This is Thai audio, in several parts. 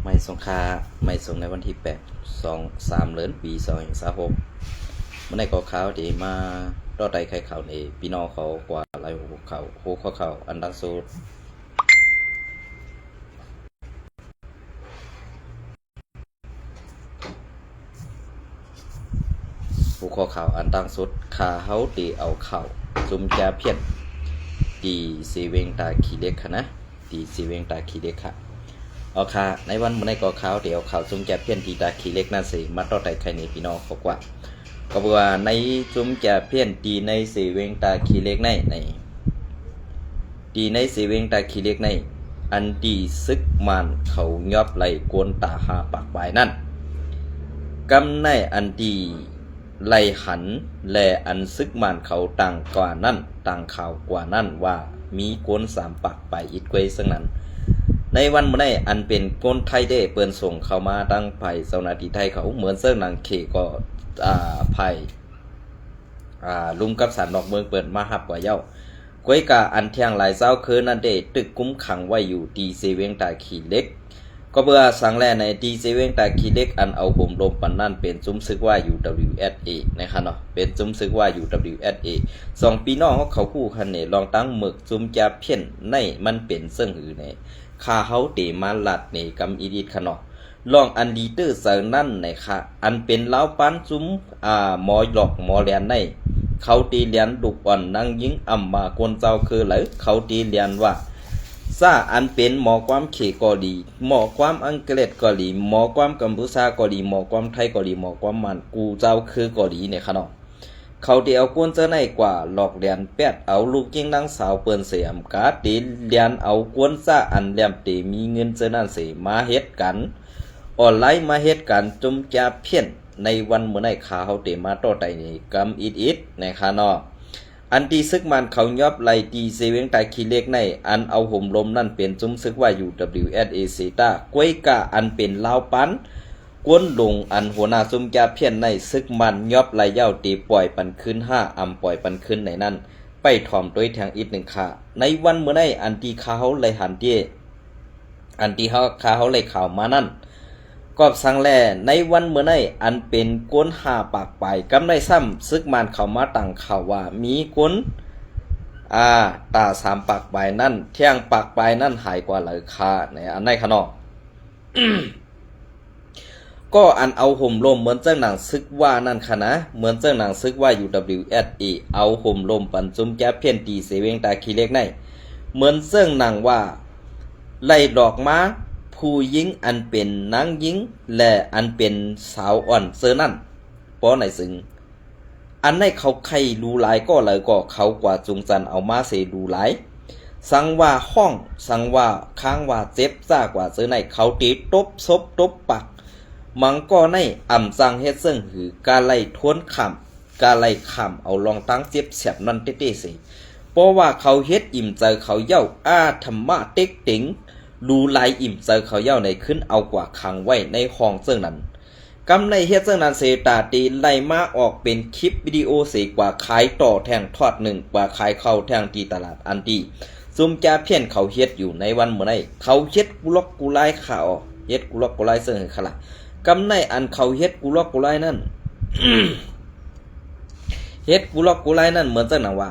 ไม่สงค่าไม่ส่งในวันที่8 2 3เดือนปี2026เมื่อในก็ข่าวที่มาต่อไต่ไข่ข่าวในพี่น้องเขากว่าหลายหัวข่าวอันดังสุดหัวข่าวอันดังสุดขาเฮาตีเอาข่าวซุ่มจาเพี้ยนตีสีเวงตาขี้เล็กค่ะนะตีสีเวงตาขี้เล็กค่ะเอาค่ะในวันเมื่อในก็ข่าวเดี๋ยวข่าวซุ่มจาเพี้ยนตีตาขี้เล็กนั่นสิมาต่อไต่ไข่ในพี่น้องเขากว่าก็บอกว่าในซุ่มจาเพี้ยนตีในสีเวงตาขี้เล็กในตีในสีเวงตาขี้เล็กในอันตีซึกมันเขายอบไหลกวนตาหาปากปลายนั่นกำในอันตีไลหันแลอันซึกมันเขาต่างกว่านั่นต่างข่าวกว่านั่นว่ามีกวนสามปากไปอิดเกวยซึ่งนั้นในวันเมื่อในอันเป็นก้นไทยได้เปินส่งเข้ามาตั้งไผ่เสนาทีไทยเขาเหมือนเสื้อหนังเคก็ไผ่ลุงกับสารนอกเมืองเปิดมาหับกว่าเย้ากวยกาอันเที่ยงหลายเจ้าคืนนั่นเดตึกกุ้มขังไว้อยู่ตีเซเวงตาขีเล็กก็เบื่อสังแลในตีเซเวงตาขีเล็กอันเอาห่มลมปันนั่นเป็นซุ้มซึกว่าอยู่ WSA นะครับเนาะเป็นซุ้มซึกว่าอยู่ WSA 2ปีน้องเขาคู่คันเนี่ยลองตั้งหมึกซุ้มจาเพี้ยนในมันเป็นเสื่องหือเนี่ยคาเฮาเตมาลัดเนี่ยกำอีดิดขนอลองอันดีเตอร์เซอร์นั่นเนี่ยค่ะอันเป็นเล้าปั้นซุ้มหมอหลอกหมอแลนในเขาตีเลียนดุกอ่อนนั่งยิงอ่ำมากวนเจ้าคือไหลเขาตีเลียนว่าซาอันเป็นหมอความเขก็ดีหมอความอังกฤษก็ดีหมอความกัมพูชาก็ดีหมอความไทยก็ดีหมอความมันกูเจ้าคือก็ดีเนี่ยค่ะเนาะเขาเดียวกวนเจอในกว่าหลอกเลียนแปดเอาลูกยิงนางสาวเปิ้นเสียมกาตีเลียนเอากวนซาอันแหลมตีมีเงินเจอนั่นเสียมาเฮ็ดกันออนไลน์มาเฮ็ดกันจุ่มจาเพี้ยนในวันเมื่อในขาเขาเตมาต่อไตนี่กำอิดนะคะเนาะอันตีซึกมันเขายอบไล่ตีเซเวงตาขี้เล็กในอันเอาห่มลมนั่นเป็นจุ้มซึกว่าอยู่ WSA เซตากวยกาอันเป็นลาวปันกวนลงอันหัวหน้าซุ่มจาเพี้ยนในซึกมันยอบไล่เย้าตีปล่อยปันขึ้น5ปล่อยปันขึ้นในนั้นไปถ่อมด้วยแทงอีก1ค่ะในวันเมื่อในอันตีขาเขาเลยหันเตี้ยอันตีเขาขาเขาเลยข่าวมานั่นก็สังแลในวันเมื่อในอันเป็นก้น5ปากไปกำได้ซ้ำซึกมันเข้ามาตั้งข่าวว่ามีก้นตา3ปากไปนั่นเที่ยงปากไปนั่นหายกว่าเลยค่าในอันในขนอ ก็อันเอาห่มลมเหมือนเจ้าหนังซึกว่านั่นค่ะนะเหมือนเจ้าหนังซึกว่าอยู่ WSA เอาห่มลมปันจุ้มแก้เพี้ยนตีเสเวงตาขี้เล็กในเหมือนเจ้าหนังว่าไล่ดอกม้าผู้หญิงอันเป็นนางหญิงและอันเป็นสาวอ่อนเซอนั่นป้อไหนซึ่งอันในเขาใครดูหลายก็เลยก็เขากว่าจุงจันเอามาเสดูหลายสังว่าห้องสังว่าค้างว่าเจ็บซ่ากว่าเซอในเขาตีตบซบตบปักมังก็ในอ่ำสังเฮ็ดซึ่งหือกาไล่ทวนขำกาไล่ขำเอาลองตั้งเจ็บเสียบนั่นเต้ๆสิเพราะว่าเขาเฮ็ดอิ่มใจเขาเย้าธรรมะเต็กติ๋งดูลายอิ่มเจอเขาเย้าในขึ้นเอากว่าขังไว้ในห้องเสื่องนั้นกำในเฮ็ดเสื่องนั้นเสตาตีไล่มาออกเป็นคลิปวิดีโอเสกว่าขายต่อแทงทอดหนึ่งกว่าขายเข้าแทงตีตลาดอันตีซุ่มจาเพี้ยนเขาเฮ็ดอยู่ในวันเมื่อไหร่เขาเฮ็ดกุลอกกุไลข่าวเฮ็ดกุลอกกุไลเสื่องขละกำในอันเขาเฮ็ดกุลอกกุไลนั่น เฮ็ดกุลอกกุไลนั่นเหมือนจังหนังว่า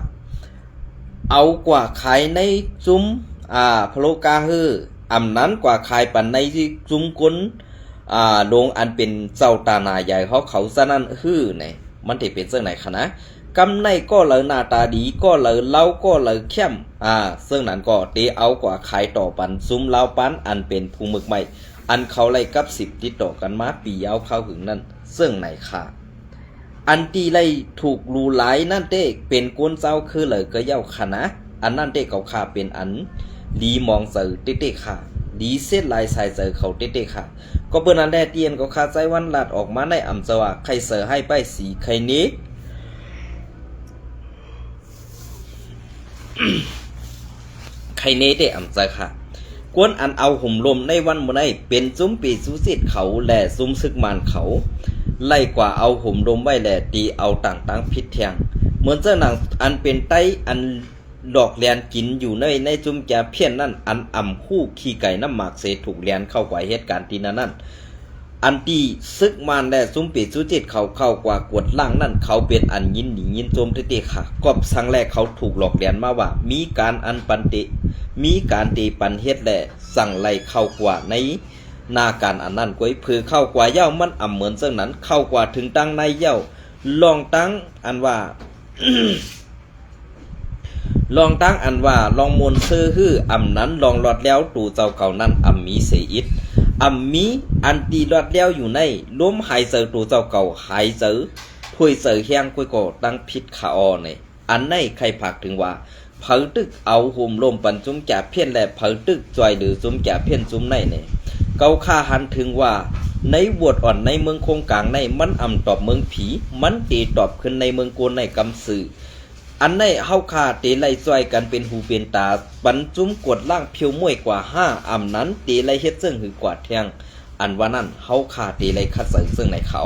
เอากว่าขายในซุ้มพโลกาฮืออำนั้นกว่าขายปันในที่จุ้มกุนโรงอันเป็นเจ้าตานาใหญ่เขาซะนั่นฮื้อเนี่ยมันที่เป็นเรื่องไหนคะนะกำในก็เลยหน้าตาดีก็เลยเล่าก็เลยเข้มซึ่งนั้นก็เตเอากว่าขายต่อปันซุ้มเล่าปันอันเป็นภูมึกใหม่อันเขาไล่กับ10ติดต่อกันมาปียาวเข้าถึงนั่นซึ่งไหนค่ะอันตีไล่ถูกรูหลายนั่นเต้เป็นกวนเจ้าคือเลยก็เย้าค่ะนะอันนั่นเต้เขาค่าเป็นอันดีมองเจอเต้ๆค่ะดีเส้นลายสายเจอเขาเต้ๆค่ะก็เปิ้นอันแดเตียนก็คาใจวันลัดออกมาในอำจว่าใครเสือให้ไปสีใครนี้ ใครเน้เต้อำใจค่ะกวนอันเอาห่มลมในวันมื้อนี้เป็นซุ้มปีสุสิทธิ์เขาและซุ้มซึกมานเขาไล่กว่าเอาห่มลมไว้แลตีเอาต่างๆผิดแทงเหมือนเจ้าหนังอันเป็นไต้อัน ดอกแลนกินอยู่ในจุมแกเพี้ยนนั่นอันอ่ำคู่ขี้ไก่น้ำหมากเสถูกแลนเข้ากว่าเหตุการณ์ที่นั่นอันที่ซึกมานและซุมปีสุจิตเขาเข้ากว่ากวดล่างนั่นเขาเป็นอันยินหนียินโจมเตะค่ะก็สังแรกเขาถูกหลอกแลนมาว่ามีการอันปันติมีการตีปันเฮ็ดแหละสั่งไล่เข้ากว่าในนาการอันนั้นก้อยพือเข้ากว่าเย้ามันอ่ำเหมือนเสื่องนั้นเข้ากว่าถึงตั้งในเย้าลองตั้งอันว่า ลองตั้งอันว่าลองมนซื้อฮื้ออ่ำนั้นลองหลอดแล้วตู่เจ้าเก่านั้นอ่ำมีเสียอิดอ่ำมีอันตีหลอดแล้วอยู่ในล้มหายเสือตู่เจ้าเก่าหายเสือถ้วยเสือแห้งก้อยก่อตั้งพิษขาอในอันในใครผักถึงว่าเผาตึกเอาห่มลมปันจุ้มแก่เพี้ยนและเผาตึกจอยหรือจุ้มแก่เพี้ยนจุ้มในเนี่ยเกาค่าหันถึงว่าในวดอ่อนในเมืองโคงกลางในมันอ่ำตอบเมืองผีมันตีตอบขึ้นในเมืองโกนในกำสื่ออันในเฮาคาตีไล่ซอยกันเป็นหูเป็นตาบรรจุมกดล่างเพียวมวยกว่า5อ่ำนั้นตีไล่เฮ็ดซึ่งหือกว่าแทงอันว่านั้นเฮาคาตีไล่คัดเสริซึ่งในเขา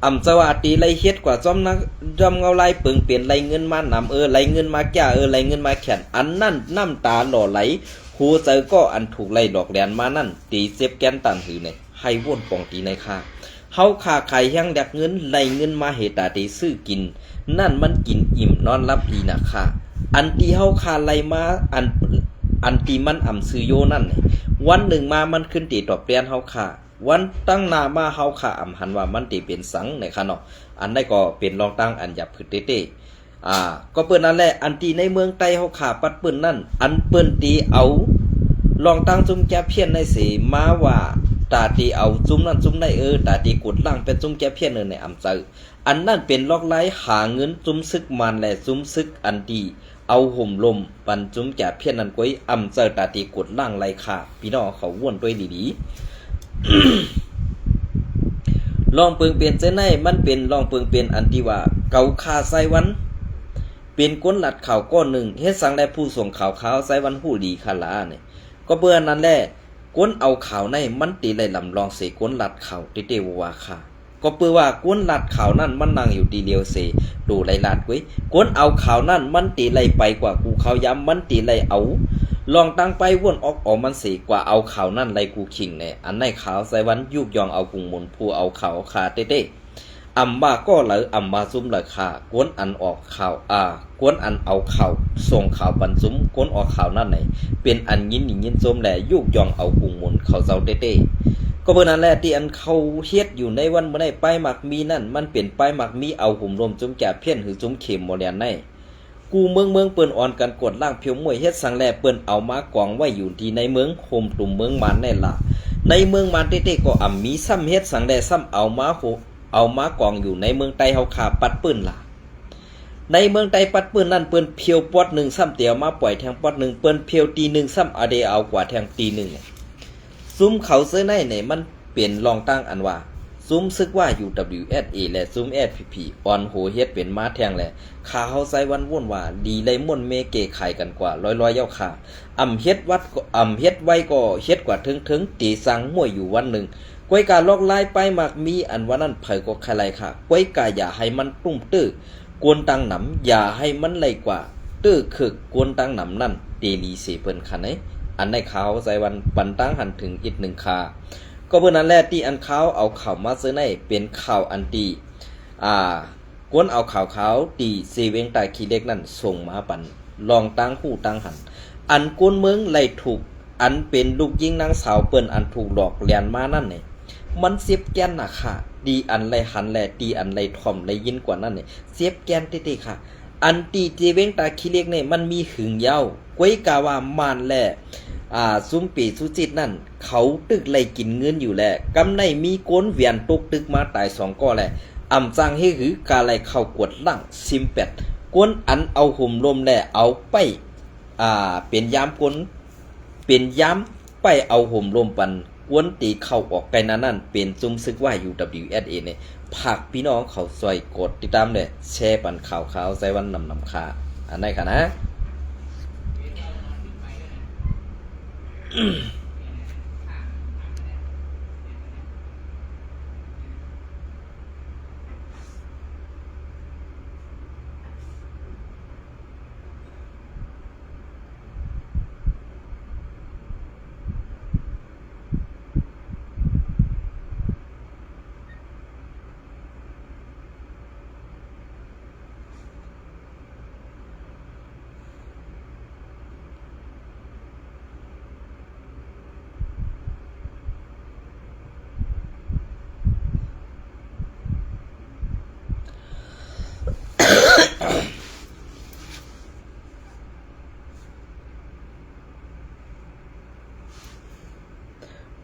อ่ำสวัสดีไล่เฮ็ดกว่าจอมนักจอมเงาไล่เปิงเปลี่ยนไล่เงินมานำไล่เงินมาแก่ไล่เงินมาแขนอันนั่นน้ำตาหล่อไหลหูเจอก็อันถูกไล่ดอกแดนมานั่นตีเซฟแกนตันหือเนี่ยให้ว่นปองตีในค่าเฮาคาไข่แห้งดักเงินไล่เงินมาเหตาตีซื้อกินนั่นมันกินอิ่มนอนรับดีนะค่ะอันที่เฮาคาไล่มาอันที่มันอ่ำซื้อโยนั่นวันหนึ่งมามันขึ้นตีตอบเปลี่ยนเฮาคาวันตั้งนามาเฮาคาอ่ำหันว่ามันตีเป็นสังในค่ะเนาะอันได้ก็เป็นรองตั้งอันหยับพืชเต้ก็เปิ้นนั่นแหละอันที่ในเมืองใต้เฮาขาปัดเปิ้นนั่นอันเปิ้นตีเอาลองตั้งจุ่มแก่เพี้ยนในเสมาว่าตาตีเอาจุ่มนั่นจุ่มในตาตีกดล่างเป็นจุ่มแก่เพี้ยนในอำเจออันนั่นเป็นลอกไล่หาเงินจุ่มซึกมันและจุ่มซึกอันดีเอาห่มลมปันจุ่มแก่เพี้ยนนั่นก้อยอำเจอตาตีกดล่างไล่ขาพี่น้องเขาว่นด้วยดีๆ ลองเปิงเปลี่ยนเส้นในมันเป็นลองเปิงเปลี่ยนอันที่ว่าเกาคาไซวันเป็นก้นหลัดข่าวก้อนหนึ่งเฮ็ดสังได้ผู้ส่งข่าวขาวไซวันหู้ดีคาลาเนี่ยก็เบื่อนั้นแหละก้นเอาข่าวในมันตีไหลลำลองเสก้นหลัดข่าวติเตวว่าค่ะก็เปื่อว่าก้นหลัดข่าวนั่นมันนั่งอยู่ดีเดียวเสดูไหลลาดไว้ก้นเอาข่าวนั่นมันตีไหลไปกว่ากูเขาย้ำมันตีไหลเอาลองตั้งไปวนออกมันเสกว่าเอาข่าวนั่นไหลกูขิงเนี่ยอันในข่าวไซวันยุกยองเอากุงมนผู้เอาข่าวคาเต้อำมาก็เหลืออำมาซุ่มเหลือข่ากวนอันออกข่าวกวนอันเอาข่าวส่งข่าวบรรซุ่มกวนออกข่าวนั่นไหนเป็นอันยินส้มแหละยุกยองเอากุงมนเขาเจ้าเต้ก็เพื่อนั้นแหละที่อันเขาเฮ็ดอยู่ในวันเมื่อได้ป้ายหมักมีนั่นมันเป็นป้ายหมักมีเอาหุ่มรวมจุ่มแก่เพี้ยนหรือจุ่มเข็มโมเดลในกูเมืองเปิ้นอ่อนกันกดล่างเพียวมวยเฮ็ดสังแลเปิ้นเอามากองไว้อยู่ที่ในเมืองโฮมตุ่มเมืองมันแน่ล่ะในเมืองมันเต้ก็อ่ำมีซ้ำเฮ็ดสังแลซ้ำเอามากองอยู่ในเมืองใต้เฮาขาปัดปื้นล่ะในเมืองใต้ปัดปื้นนั่นเปิ้นเพียวปอด1ซ้ำเตียวมาปล่อยแทงปอด1เปิ้นเพียวตี1ซ้ำอเดเอากว่าแทงตี1ซุ้มเขาเสื้อในเนี่ยมันเป็นรองตั้งอันว่าซุ้มซึกว่า UWSA และซุ้ม FPP ออนโหเฮ็ดเป็นมาแทงแหละขาเฮาใส่วันว่นว่าดีเลยม่วนเมเกไข่กันกว่าร้อยๆเย้าค่ะอำเฮ็ดวัดอำเฮ็ดไว้ก็เฮ็ดกว่าถึงตีสังมวยอยู่วันหนึ่งก้อยกาลอกลายไปมากมีอันว่านั้นเผยก็ใครค่ะก้อยกาอย่าให้มันตุ้มตื้อกวนตังหนำอย่าให้มันไหลกว่าตื้อคึกกวนตังหนำนั่นเดลีเสเปิ้นค่ะไหนอันในข่าวใส่วันปันตั้งหันถึงอีก1คาก็เพื่อนั้นแหละที่อันเขาเอาข่าวมาซื้อในเป็นข่าวอันตีกวนเอาข่าวเขาตีเซเวงตาคีเล็กนั่นส่งมาปันลองตั้งหูตั้งหันอันกวนเมืองไล่ถูกอันเป็นลูกยิงนางสาวเปิ้นอันถูกหลอกเลียนมานั่นเนี่ยมันเสียบแกนน่ะค่ะดีอันไล่หันแหละตีอันไล่ถ่อมไล่ยินกว่านั่นเนี่ยเสียบแกนติๆค่ะอันตีเซเวงตาคีเล็กเนี่ยมันมีหึงยาวก้อยกาว่ามานแหละซุมปีสุจิตนั่นเขาตึกไล่กินเงินอยู่แหละกำในมีก้นเวียนตกตึกมาตาย2ก็แหละอำจังให้หือกาไล่เข้ากวดล่างซิมเป็ดก้นอันเอาห่มลมแหละเอาไปเป็นยามก้นเป็นยามไปเอาห่มลมปันก้นตีเข้าออกไกนั่นเป็นซุมซึกว่า UWSA เนี่ยผักพี่น้องเขาซอยกดติดตามเลยแชร์ปันข่าวใส่วันนำคาอันไหนค่ะนะ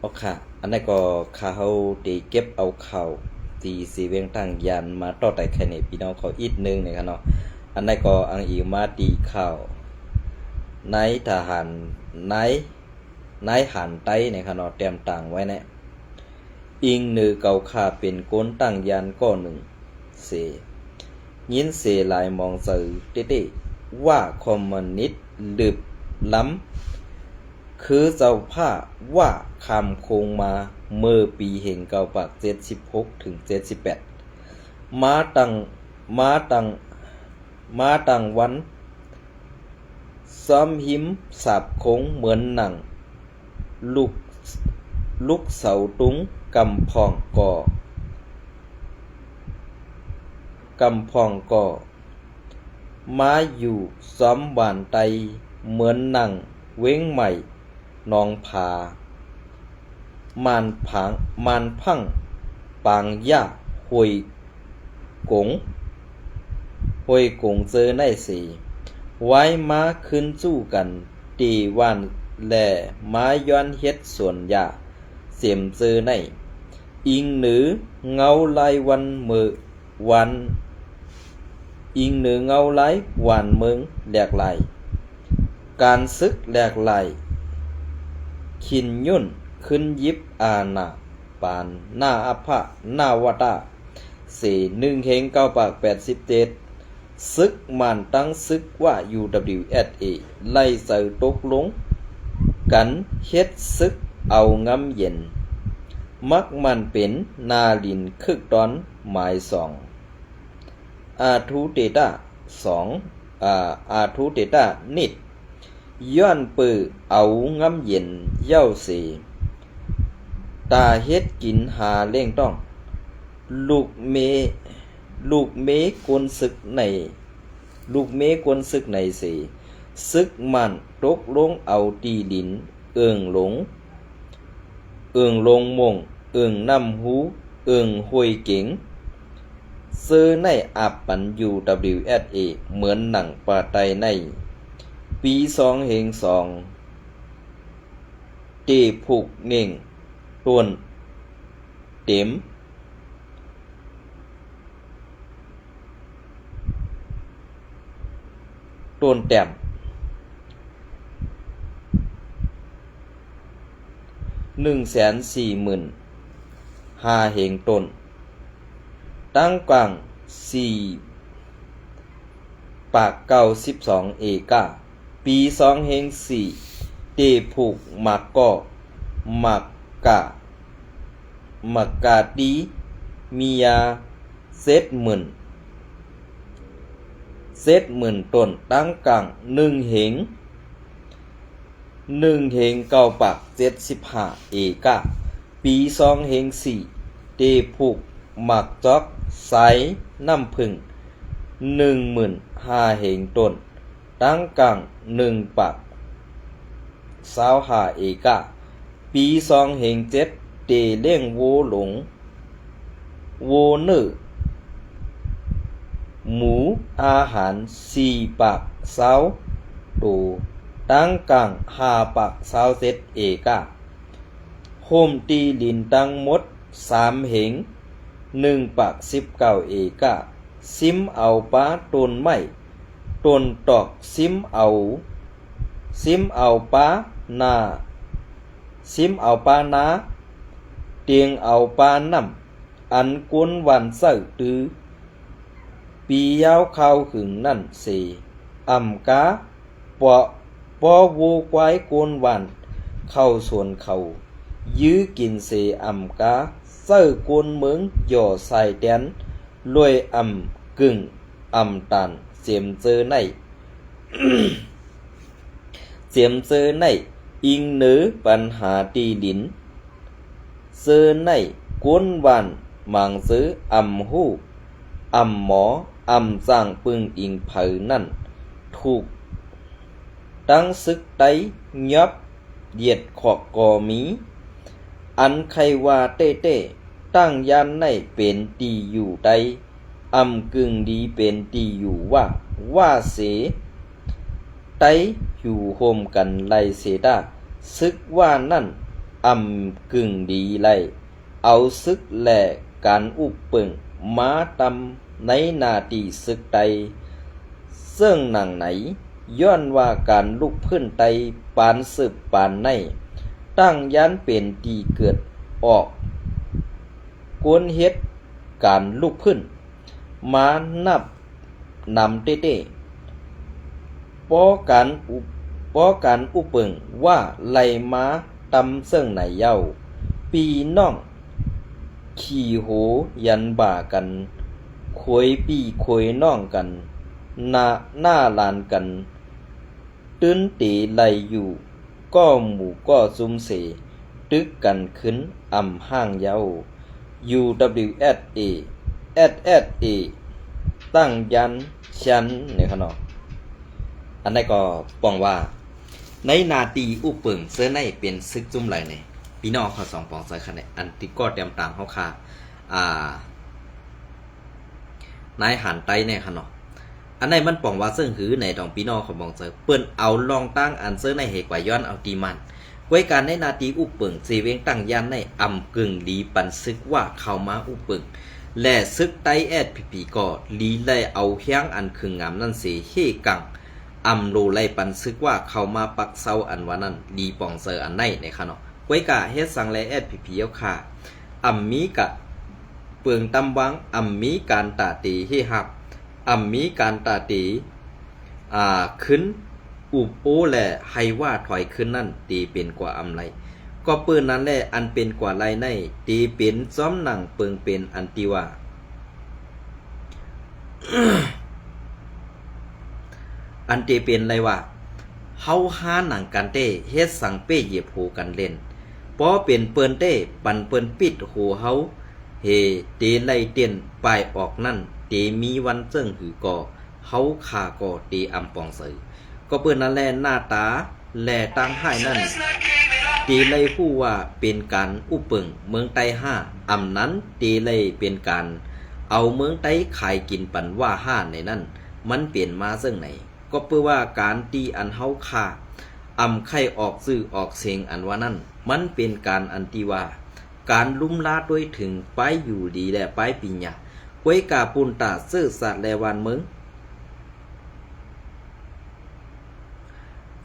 เอาค่ะอันนั้นก็ข้าเฮาได้เก็บเอาข้าวที่สีเวียงตั้งยันมาต่อไต่ไข่ในพี่น้องเขาอีกนึงนะครับเนาะอันนั้นก็อังอีมาตีข้าวในทหารในหันไต้นะครับเนาะเตรียมต่างไว้เนี่ยอิงนือเก่าค่าเป็นก้นตั้งยันก็หนึ่งเสยินเสหลายมองสื่อเต้ๆว่าคอมมิวนิสต์ลึบล้ำคือเจ้าผ้าว่าคำคงมาเมื่อปีแห่งเก่าปาก76ถึง78มาตั้งวันซ้อมหิมสาบคงเหมือนหนังลูกเสาตุงกำพองก่อมาอยู่ซ้อมหวานไตเหมือนหนังเว้งใหม่นองผามานพังปางย่าหวยกงเจอในสีไว้มาขึ้นสู้กันตีวันแหล่มาย้อนเฮ็ดส่วนยาเสียมเจอในอิงหนือเงาลายวันมือวันอิงหนือเงาลายวันเมืองแหลกไหลการซึกแหลกไหลขินยุ่นขึ้นยิบอาณาปานหน้าอภะหน้าวตา1 เฮง9 ปาก 87ซึกมันตั้งซึกว่า UWSA ไล่ใส่ตกลงกันเฮ็ดซึกเอางำเย็นมักมันเป็นนาลินคึกตอนหมาย2อาทูเตตาอาทูเตตานิดย้อนปือเอางำเย็นเย้าสีตาเฮ็ดกินหาเล่งต้องลูกเมกวนศึกในสีซึกมันตกลงเอาตีดินเอิงลงมงเอิงนำหูเอิงห้วยเก๋งซื้อในอับปัน UWSA เหมือนหนังปาไตในปี2 เฮง2เตผูกเง่งต้นเต็มต้นแต้ม140,000 5 เฮงต้นตั้งกลาง4 ปาก92 เอกาปี2 เฮง4เตผูกมักกาดีมียาเซตหมื่นต้นตั้งกลาง1 เฮง9 ปาก 75 เอกาปี2 เฮง4เตผูกมักจอกไซน้ำผึ้ง15,000 เฮงต้นตั้งกลาง1 ปาก25 เอกาปี2 เฮง7เตเลี้ยงโวหลงโวเนอหมูอาหาร4 ปาก20ตัวตั้งกลาง5 ปาก27 เอกาโฮมตีลินตั้งหมด3 เฮง1 ปาก19 เอกาซิมเอาป้าต้นไม้ต้นตอกซิมเอาป้านาเตียงเอาป้าน้ำอันกวนวันเสือตือปียาวข้าวขึงนั่นสีอ่ำกาปอวูควายกวนวันเข้าส่วนเขายื้อกินเสอ่ำกาเสือกวนเมืองย่อใส่แดนลวยอ่ำกึ่งอ่ำตันเสียมเจอใน อิงเหนือปัญหาตีดินเจอในกวนวันมังซื้ออ่ำหูอ่ำหมออ่ำจ้างปึงอิงเผยนั่นถูกตั้งซึกไตยับเหยียดขอกกอมีอันใครว่าเต้ตั้งยันในเป็นตีอยู่ใดอ่ำกึ่งดีเป็นตีอยู่ว่าเสไตอยู่โฮมกันไลเสดาซึกว่านั่น กึ่งดีไล่เอาซึกแหล่การอุปปึงมาตำในนาตีซึกใดซึ่งหนังไหนย้อนว่าการลุกพื้นไตปานสืบปานในตั้งยันเป็นตีเกิดออกกวนเฮ็ดการลุกพื้นมานับนำเต้ๆป้อการอุปเปิงว่าไหลมาตำเสิ่งไหนเย้าปีน้องขี่โหยันบ่ากันควยปีควยน้องกันหน้าลานกันตื้นตีไหลอยู่ก็หมู่ก็ซุมเสตึกกันขึ้นห้างเย้า UWSA SSA ตั้งยันชั้นเนี่ยครับเนาะอันนี้ก็ปองว่าในนาตีอุปเปิงเสื้อในเป็นซึกจุ่มไหลเนี่ยพี่น้องเขา2ปองใส่คันเนี่ยอันติก็เตรียมตามเฮาค่ะนายหันไตเนี่ยค่ะเนาะอันไหนมันปองว่าซึ่งหือในดองพี่น้องเขามองเจอเปิ้นเอาลองตั้งอันเสื้อในเหกว่าย้อนเอาตีมันไว้การในนาตีอุปเปิงเสเวงตั้งยันในกึ่งลีปันซึกว่าเข้ามาอุปเปิงและซึกไตแอดพีก็ลีไล่เอาเฮียงอันคืองามนั่นเสเฮกังโลไล่ปันซึกว่าเข้ามาปักเซาอันว่านั้นลีปองเซอร์อันไหนในค่ะเนาะไว้กะเฮ็ดสังและแอดพีเอาค่ะมีกะเปลืองตำวังมีการตาตีเฮหับมีการตาตีขึ้นอุบโอแลให้ว่าถอยขึ้นนั่นตีเป็นกว่าไรก็ปืนนั้นแหละอันเป็นกว่าไรในตีเป็นซ้อมหนังเปิงเป็นอันติว่า อันตีเป็นไรว่าเฮาหาหนังกันเต้เฮ็ดสังเป้เหยียบหูกันเล่นพอเป็นเปิ้นเต้ปันเปิ้นปิดหูเฮาเฮเตไล่เตียนปลายออกนั่นเตมีวันเจิ้งหือก่อเฮาขาก่อเตปองเสยก็เปิ้นนั่นแลหน้าตาแลตั้งให้นั่นตีไล่ผู้ว่าเป็นการอุปเปิงเมืองไต้5นั้นตีไล่เป็นการเอาเมืองไต้ขายกินปันว่า5ในนั้นมันเปลี่ยนมาซึ่งไหนก็เพื่อว่าการตีอันเฮาค่าไข่ออกซื้อออกเสียงอันว่านั้นมันเป็นการอันตีว่าการลุ่มลาด้วยถึงไปอยู่ดีและไปปีญาไว้กาปุนตาซื่อสัตว์และวันเมือง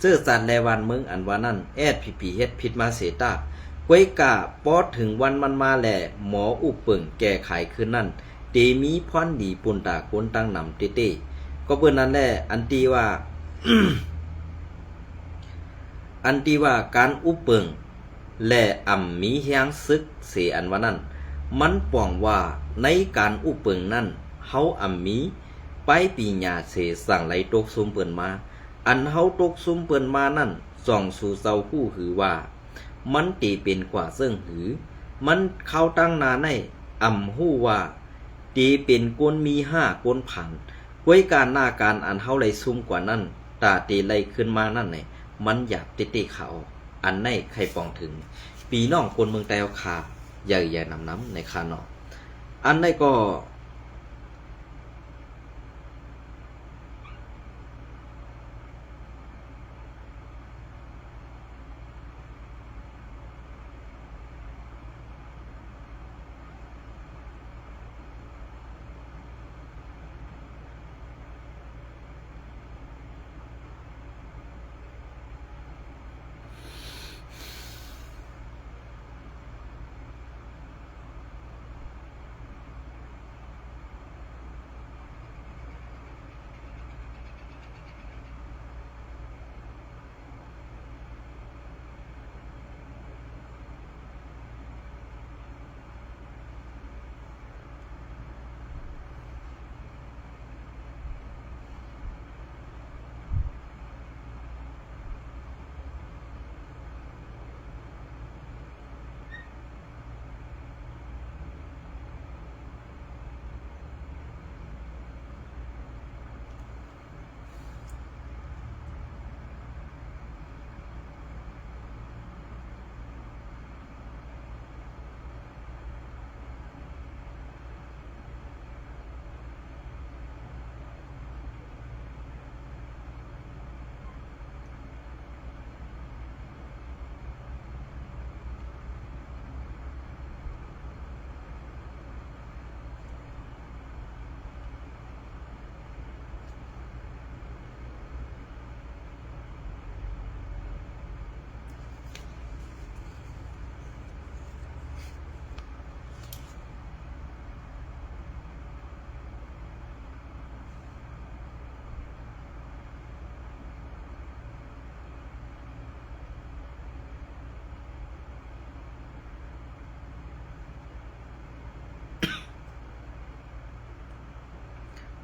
เจอสัตว์แลวันเมืองอันว่านั้นแอดพีเฮ็ดผิดมาเสตาไว้กาปอดถึงวันมันมาแลหมออุปเปิงแก้ไขขึ้นนั่นเตมีพรดีปุนตาคนตั้งนำเต้ก็เปิ้นนั้นแหละอันตีว่า อันตีว่าการอุปเปิงและมีเฮียงซึกเสอันว่านั้นมันป้องว่าในการอุปเปิงนั้นเฮามีไปปีญาเสสั่งไหลตกซุมเปิ้นมาอันเฮาตกซุมเปิ้นมานั่นส่องสู่เซาผู้หือว่ามันตีเป็นกว่าเซิงหือมันเข้าตั้งนาในฮู้ว่าตีเป็นกวนมี5กวนผันไว้การหน้าการอันเฮาไหลซุ่มกว่านั้นตาตีไหลขึ้นมานั่นไงมันอยากติเขาอันในใครปองถึงปีน้องคนเมืองไต้เอาขาใหญ่ๆน้ำในคาเนาะอันในก็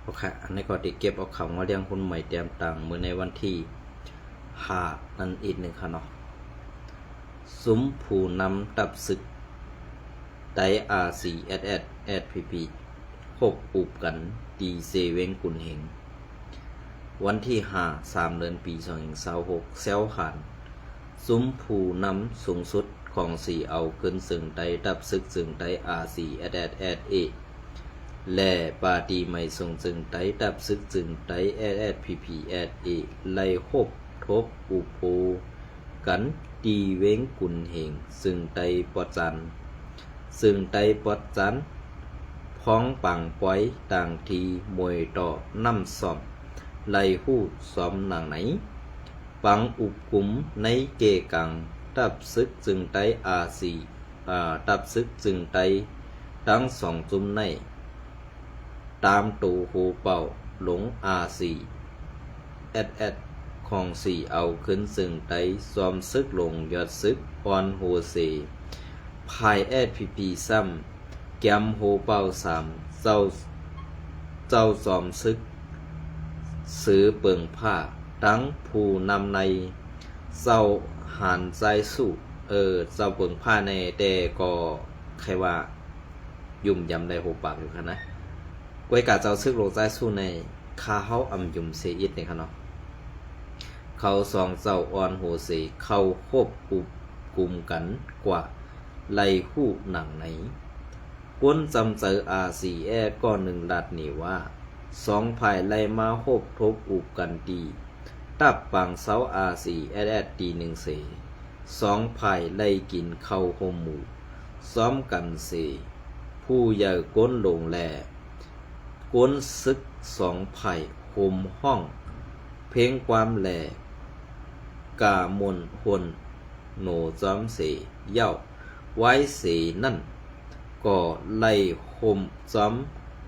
โอเคอันนี้ก็ได้เก็บเอาข่าวมาเลี้ยงคนใหม่เตรียมต่างมือในวันที่5นั่นอีกหนึ่งค่ะเนาะซุ้มผู้นำตับศึกไดRCSSPP คบอุบกันดีเซเวงกุนเหงวันที่3 เดือนปี2026เซลหันซุ้มผู้นำสูงสุดของสีเอาขึ้นซึ่งไดตับศึกซึ่งไดRCSSAและปาร์ตี้ใหม่ส่งจึงไต้ดับซึกจึงไต้ SSPP-SA ไล่คบทบอุโภกันตีเว้งกุนเหงซึ่งไต้ปอดจันซึ่งไต้ปอดจันพ้องปังป้อยต่างทีมวยต่อน้ำซ่อมไล่หู้ซ้อมหนังไหนปังอุบกุมในเกกังดับซึกจึงไต้ดับซึกจึงไต้ทั้งสองจุ่มในตามตูโฮเป่าหลงRCSS ของสีเอาขึ้นซึ่งไต้ซ้อมซึกลงยอดซึกออนโฮเซภาย SPP ซ้ำแกมโฮเป่า3เจ้าซ้อมซึกซื้อเปิงผ้าตั้งผู้นำในเจ้าหานใจสู้เจ้าเปิงผ้าในแต่ก็ใครว่ายุ่มยำได้โฮปากอยู่ค่ะนะกวยกาเจ้าซึกโลใจสู้ในคาเฮาอำยุมเสียอิดเนี่ยค่ะเนาะเขาสองเจ้าออนโหเสเขาควบอุบกลุ่มกันกว่าไล่หู้หนังไหนก้นจำเจอRCSก็หนึ่งลัดนี่ว่าสองภายไล่มาโคบทบอุบกันดีตับปังเสาRCSSดีหนึ่งเสสองภายไล่กินเข้าโฮมหมู่ซ้อมกันเสผู้ใหญ่ก้นลงแลก้นซึกสองไผ่โฮมห้องเพลงความแหลกามนหนโหนจอมเสเย่าไว้เสนั่นก็ไล่โฮมจอม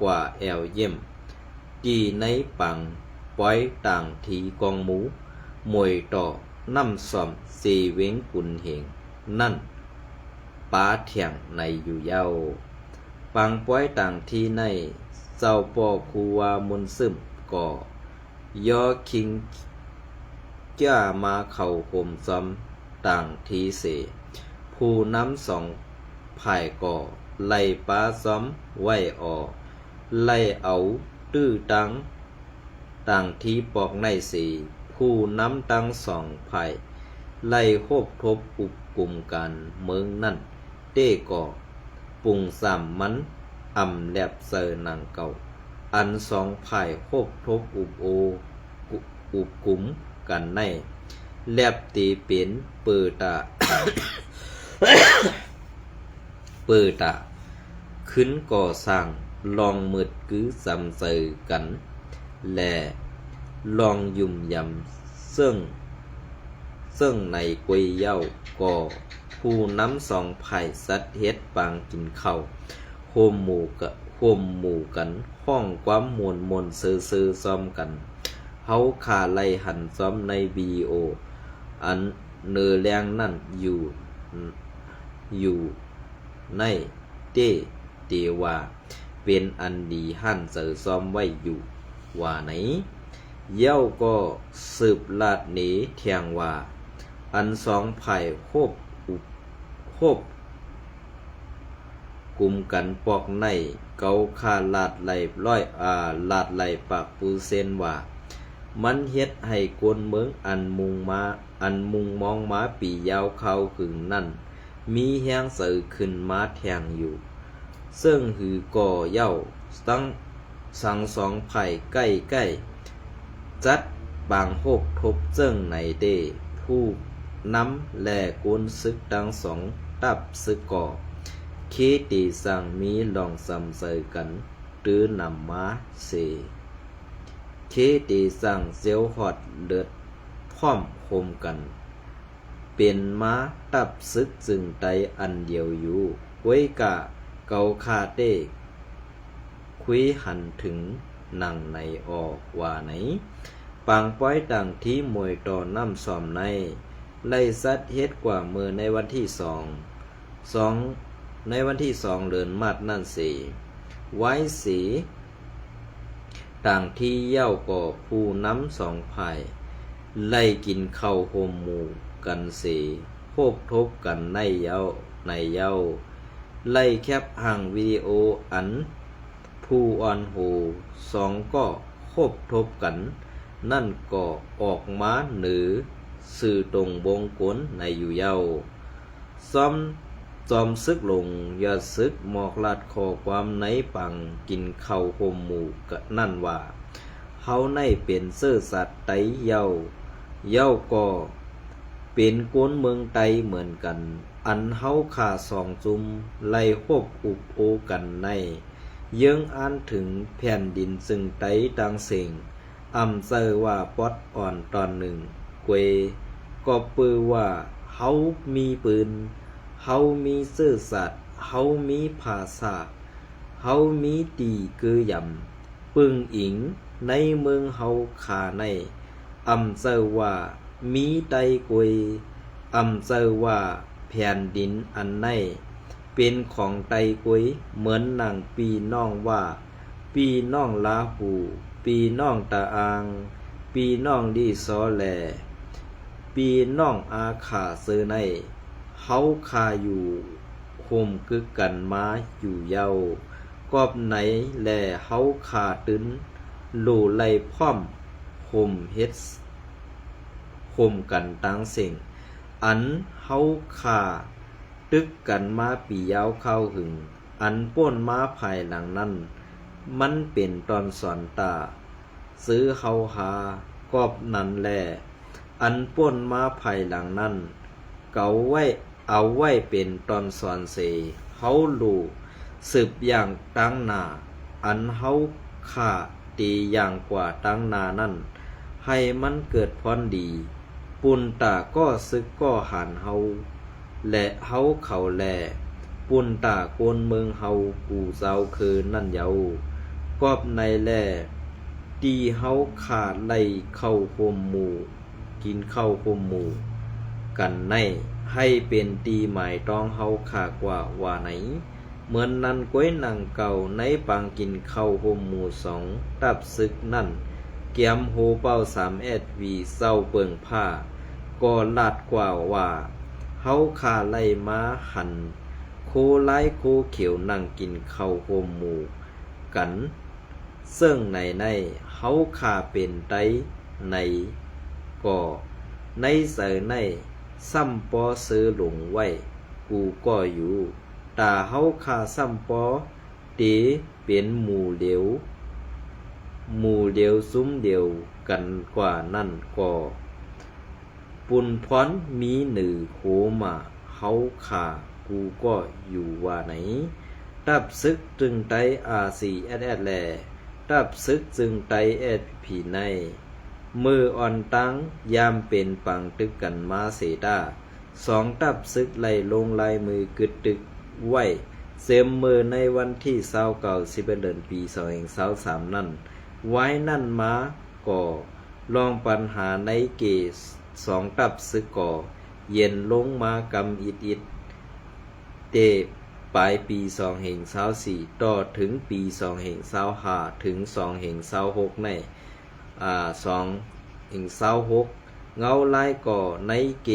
กว่าแอวเยี่ยมดีในปังป้อยต่างทีกองหมูมวยต่อน้ำซ่อมเสเวงกุนเหงนั่นป้าเถียงในอยู่เย้าปังป้อยต่างทีในเจ้าป่อคูวามุนซึมก่อยอคิงจ้ามาเข่าห่มซ้ำต่างทีเสผู้น้ำสองภายก่อไล่ป้าซ้ำไว้ออไล่เอาตื้อตังต่างทีปอกในสีผู้น้ำตังสองภายไล่โคบทบอุบกลุ่มกันเมืองนั่นเต้ก่อปุ่งสามมันอำแลบเซอร์นางเก่าอันสองภายโคบทบอุบกุมกันในแลบตีเป็นเปิดตา เปิดตาขึ้นก่อสร้างลองมืดกื้อจำเซอกันและลองยุ่มยำซึ่งในกวยเย้าก่อผู้น้ำสองภายสัดเฮ็ดปางกินข้าวโฮมหมู่กันห้องความมวลซื้อซ้อมกันเฮาขาไล่หันซ้อมในวีโออันเนื้อแรงนั่นอยู่ในเตว่าเป็นอันดีหันเสือซ้อมไว้อยู่ว่าไหนเย้าก็สืบลาดหนีเทียงว่าอันสองไผ่โคบกลุ่มกันปอกในเกาคาลาดไหลลาดไหลปากปูเซนว่ามันเฮ็ดให้กวนเมืองอันมุงมองมาปียาวเขาขึงนั่นมีแห้งเสือขึ้นมาแทงอยู่ซึ่งหือก่อเย้าตั้งสังสองไผ่ใกล้จัดบางโฮบทบเจิ้งในเดผู้น้ำแลกวนซึกดังสองตับซึกก่อเคตีสั่งมีลองสำเสยกันหรือนำมาเสเคตีสั่งเซลฮอดเลือดพร้อมโคมกันเป็นม้าตับซึกจึงไตอันเดียวอยู่ไว้กะเกาคาเต้คุยหันถึงนั่งในออกว่าไหนปางป้อยต่างที่มวยต่อน้ำซ้อมในไล่ซัดเฮ็ดกว่ามือในวันที่ในวันที่2เดือนมาดนั่นสีไว้สี ต่างที่เย้าก่อผู้น้ำสองภายไล่กินข้าวโฮมหมู่กันเสโคบทบกันในเย้าไล่แคปห่างวิดีโออันผู้อ่อนโหสองก็โคบทบกันนั่นก็ออกมาหรือสื่อตรงบงกลในอยู่เย้าซ้อมจอมซึกลงยาซึกหมอกลาดคอความในปังกินข้าวโฮมหมู่กะนั่นว่าเฮาในเป็นเสื้อสัตว์ไตเย้าก็เป็นกวนเมืองไตเหมือนกันอันเฮาขาสองจุมไล่ควบอุบโอกันในเยื่องอ่านถึงแผ่นดินซึ่งไตดังเสียงอำเซอว่าป๊อดอ่อนตอนหนึ่งเกวก็ปือว่าเฮามีปืนเฮามีซื่อสัตย์เฮามีภาษาเฮามีตีคือยำปึงอิงในเมืองเฮาขาในอำเซอว่ามีไตกวยอำเซอว่าแผ่นดินอันในเป็นของไตกวยเหมือนหนังปีน้องว่าปีน้องลาหูปีน้องตาอางปีน้องดีซอแลปีน้องอาขาเซอในเฮาคาอยู่โฮมกึกกันมาอยู่เย้ากอบไหนแลเฮาขาตึนหลู่ไล่พร้อมโฮมเฮ็ดโฮมกันตั้งสิ่งอันเฮาขาตึกกันมาปียาวเข้าหึงอันป้นมาภายหลังนั้นมันเป็นตอนสอนตาซื้อเฮาหากอบนั้นแลอันป้นมาภายหลังนั้นเอาไว้เป็นตอนสอนเสเฮาลู่สืบอย่างตั้งหน้าอันเฮาขาตีอย่างกว่าตั้งหน้านั้นให้มันเกิดพรดีปุนตาก็ซึกก็หันเฮาและเฮาเขาแลปุนตาโกนเมืองเฮากูเจ้าคือนั่นเยากอบในแลตีเฮาขาดไล่เข้าโฮมหมู่กินเข้าโฮมหมู่กันในให้เป็นตีหมายต้องเฮาขากว่าไหนเหมือนนั้นก้วยหนังเก่าในปางกินเข้าโฮมหมู่สองตับซึกนั่นเกียมโฮเป้า3 SV เศร้าเปิงผ้าก็ลาดกว่าเฮาขาไล่มาหันโคไล่โคเขียวนั่งกินเข้าโฮมหมู่กันซึ่งในเฮาขาเป็นไตในก็ในเสในซ้ำปอซื้อหลงไว้กูก็อยู่ตาเฮาขาซ้ำปอเตเป็นหมู่เดียวซุ้มเดียวกันกว่านั่นก็ปุนพรมีหนือโหมาเฮาขากูก็อยู่ว่าไหนตับซึกจึงไตRCSS แลตับซึกจึงไตSPในมืออ่อนตั้งยามเป็นปังตึกกันมาเสดาสองตับซึกไล่ลงลายมือกึดตึกไว้เสมมือในวันที่29 เดือนปี2023นั่นไว้นั่นมาก่อลองปัญหาในเกสองตับซึกก่อเย็นลงมากำอิดเตปลายปี2024ต่อถึงปี2025ถึง2026ใน2-26เงาลายก่อในเก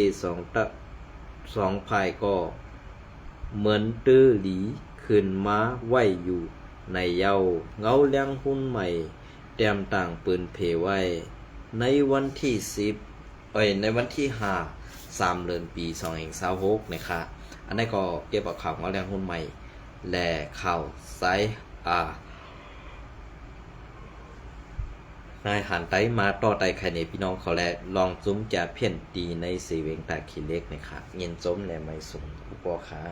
สองภายก่อเหมือนตื้อหลีขึ้นมาไว้อยู่ในเย้าเงาเลี้ยงหุ้นใหม่แต้มต่างปืนเพไว้ในวันที่ในวันที่3 เดือนปี2026นะคะอันนี้ก็เกี่ยวกับข่าวเงาเลี้ยงหุ้นใหม่และข่าวไซนายหันไตมาต่อไตไข่ในพี่น้องเขาและลองจุ้มจะเพี้ยนดีในสีเวงตาขีเล็กนะครับเย็นจมและไม่สูงอุปค่ะ